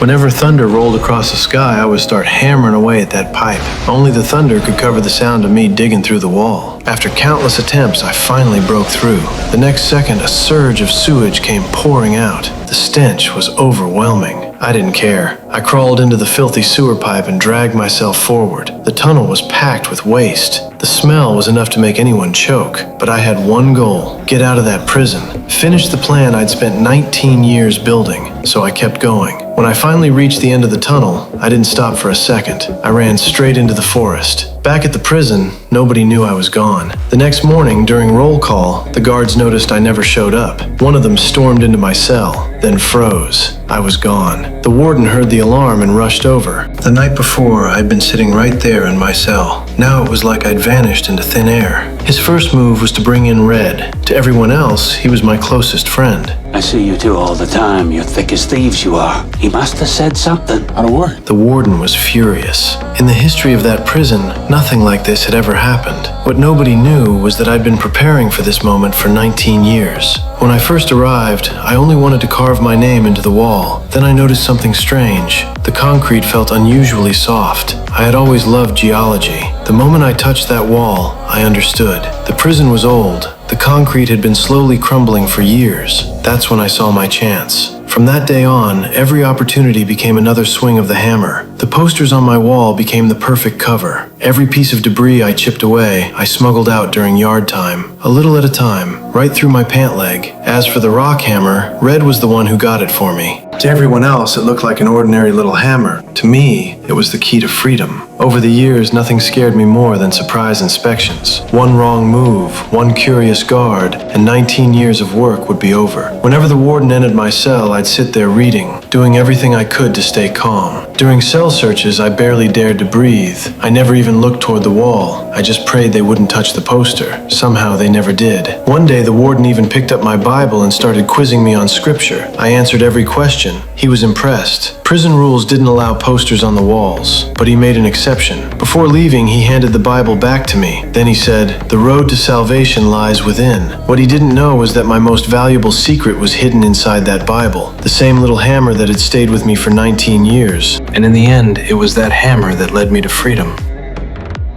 Whenever thunder rolled across the sky, I would start hammering away at that pipe. Only the thunder could cover the sound of me digging through the wall. After countless attempts, I finally broke through. The next second, a surge of sewage came pouring out. The stench was overwhelming. I didn't care. I crawled into the filthy sewer pipe and dragged myself forward. The tunnel was packed with waste. The smell was enough to make anyone choke, but I had one goal: get out of that prison. Finish the plan I'd spent 19 years building, so I kept going. When I finally reached the end of the tunnel, I didn't stop for a second. I ran straight into the forest. Back at the prison, nobody knew I was gone. The next morning, during roll call, the guards noticed I never showed up. One of them stormed into my cell, then froze. I was gone. The warden heard the alarm and rushed over. The night before, I'd been sitting right there in my cell. Now it was like I'd vanished into thin air. His first move was to bring in Red. To everyone else, he was my closest friend. I see you two all the time. You're thick as thieves, you are. He must have said something. Out of work. The warden was furious. In the history of that prison, nothing like this had ever happened. What nobody knew was that I'd been preparing for this moment for 19 years. When I first arrived, I only wanted to carve my name into the wall. Then I noticed something strange. The concrete felt unusually soft. I had always loved geology. The moment I touched that wall, I understood. The prison was old. The concrete had been slowly crumbling for years. That's when I saw my chance. From that day on, every opportunity became another swing of the hammer. The posters on my wall became the perfect cover. Every piece of debris I chipped away, I smuggled out during yard time, a little at a time, right through my pant leg. As for the rock hammer, Red was the one who got it for me. To everyone else, it looked like an ordinary little hammer. To me, it was the key to freedom. Over the years, nothing scared me more than surprise inspections. One wrong move, one curious guard, and 19 years of work would be over. Whenever the warden entered my cell, I'd sit there reading, doing everything I could to stay calm. During cell searches, I barely dared to breathe. I never even looked toward the wall. I just prayed they wouldn't touch the poster. Somehow they never did. One day, the warden even picked up my Bible and started quizzing me on scripture. I answered every question. He was impressed. Prison rules didn't allow posters on the walls, but he made an exception. Before leaving, he handed the Bible back to me. Then he said, "The road to salvation lies within." What he didn't know was that my most valuable secret was hidden inside that Bible, the same little hammer that had stayed with me for 19 years. And in the end, it was that hammer that led me to freedom.